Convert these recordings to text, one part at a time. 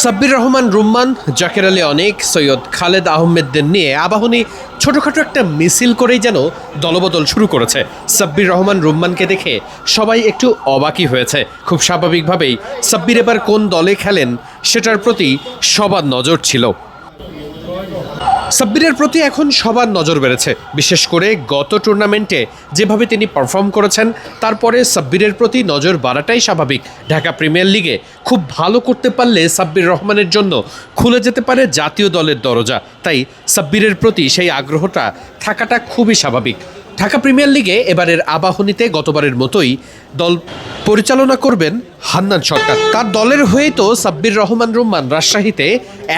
সাব্বির রহমান রুম্মান, জাকের আলী অনেক, সৈয়দ খালেদ আহমেদদের নিয়ে আবাহনী ছোটখাটো একটা মিছিল করেই যেন দলবদল শুরু করেছে। সাব্বির রহমান রুম্মানকে দেখে সবাই একটু অবাকই হয়েছে। খুব স্বাভাবিকভাবেই সাব্বির এবার কোন দলে খেলেন সেটার প্রতি সবার নজর ছিল। সাব্বিরের প্রতি এখন সবার নজর বেড়েছে, বিশেষ করে গত টুর্নামেন্টে যেভাবে তিনি পারফর্ম করেছেন তারপরে সাব্বিরের প্রতি নজর বাড়াটাই স্বাভাবিক। ঢাকা প্রিমিয়ার লিগে খুব ভালো করতে পারলে সাব্বির রহমানের জন্য খুলে যেতে পারে জাতীয় দলের দরজা, তাই সাব্বিরের প্রতি সেই আগ্রহটা থাকাটা খুবই স্বাভাবিক। ঢাকা প্রিমিয়ার লিগে এবারের আবাহনীতে গতবারের মতোই দল পরিচালনা করবেন হান্নান সরকার। তার দলের হয়েই তো সাব্বির রহমান রুম্মান রাজশাহীতে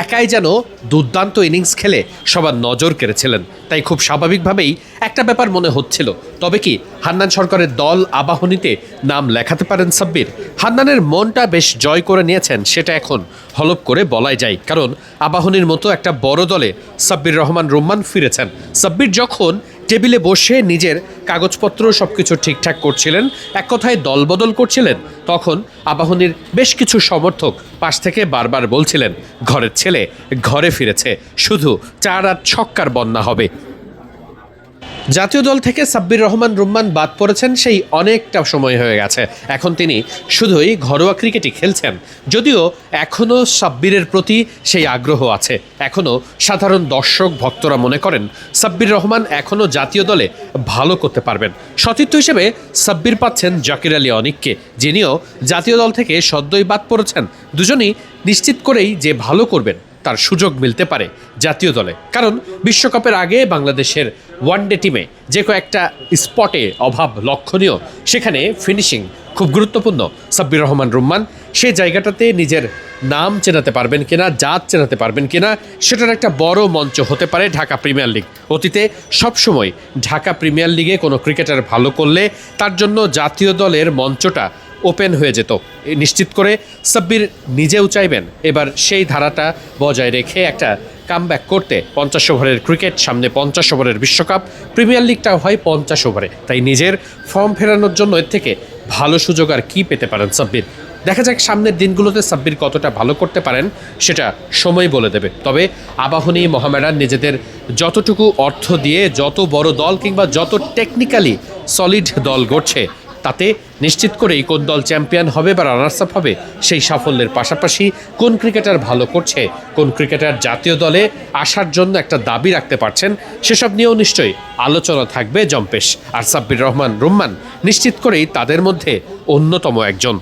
একাই যেন দুর্দান্ত ইনিংস খেলে সবার নজর কেড়েছিলেন, তাই খুব স্বাভাবিকভাবেই একটা ব্যাপার মনে হচ্ছিল। তবে কি হান্নান সরকারের দল আবাহনীতে নাম লেখাতে পারেন সাব্বির? হান্নানের মনটা বেশ জয় করে নিয়েছেন সেটা এখন হলপ করে বলাই যায়, কারণ আবাহনীর মতো একটা বড় দলে সাব্বির রহমান রুম্মান ফিরেছেন। সাব্বির যখন টেবিলে বসে নিজের কাগজপত্র সবকিছু ঠিকঠাক করছিলেন, এক কথায় দলবদল করছিলেন, তখন আবাহনীর বেশ কিছু সমর্থক পাশ থেকে বারবার বলছিলেন ঘরের ছেলে ঘরে ফিরেছে, শুধু 4 আর ছক্কার বন্যা হবে। জাতীয় দল থেকে সাব্বির রহমান রুম্মান বাদ পড়েছেন সেই অনেকটা সময় হয়ে গেছে। এখন তিনি শুধুই ঘরোয়া ক্রিকেটই খেলছেন, যদিও এখনও সাব্বিরের প্রতি সেই আগ্রহ আছে। এখনও সাধারণ দর্শক ভক্তরা মনে করেন সাব্বির রহমান এখনও জাতীয় দলে ভালো করতে পারবেন। সতীর্থ হিসেবে সাব্বির পাচ্ছেন জাকির আলী অনিককে, যিনিও জাতীয় দল থেকে সদ্যই বাদ পড়েছেন। দুজনই নিশ্চিত করেই যে ভালো করবেন তার সুযোগ মিলতে পারে জাতীয় দলে, কারণ বিশ্বকাপের আগে বাংলাদেশের ওয়ানডে টিমে যে কয়েকটা স্পটে অভাব লক্ষণীয়, সেখানে ফিনিশিং খুব গুরুত্বপূর্ণ। সাব্বির রহমান রুম্মান সেই জায়গাটাতে নিজের নাম চেনাতে পারবেন কিনা, জাত চেনাতে পারবেন কিনা, সেটার একটা বড় মঞ্চ হতে পারে ঢাকা প্রিমিয়ার লিগ। অতীতে সবসময় ঢাকা প্রিমিয়ার লিগে কোনো ক্রিকেটার ভালো করলে তার জন্য জাতীয় দলের মঞ্চটা ওপেন হয়ে যেত। নিশ্চিত করে সাব্বির নিজেও চাইবেন এবার সেই ধারাটা বজায় রেখে একটা কামব্যাক করতে। 50 ওভারের ক্রিকেট, সামনে 50 ওভারের বিশ্বকাপ, প্রিমিয়ার লিগটাও হয় 50 ওভারে, তাই নিজের ফর্ম ফেরানোর জন্য এর থেকে ভালো সুযোগ আর কি পেতে পারেন সাব্বির। দেখা যাক সামনের দিনগুলোতে সাব্বির কতটা ভালো করতে পারেন সেটা সময় বলে দেবে। তবে আবাহনী মোহামেডান নিজেদের যতটুকু অর্থ দিয়ে যত বড় দল কিংবা যত টেকনিক্যালি সলিড দল গড়ছে, তাতে নিশ্চিত করেই কোন দল চ্যাম্পিয়ন হবে বা রানার্স আপ হবে সেই সাফল্যের পাশাপাশি কোন ক্রিকেটার ভালো করছে, কোন ক্রিকেটার জাতীয় দলে আসার জন্য একটা দাবি রাখতে পারছেন, সেসব নিয়েও নিশ্চয়ই আলোচনা থাকবে জম্পেশ। আর সাব্বির রহমান রুম্মান নিশ্চিত করেই তাদের মধ্যে অন্যতম একজন।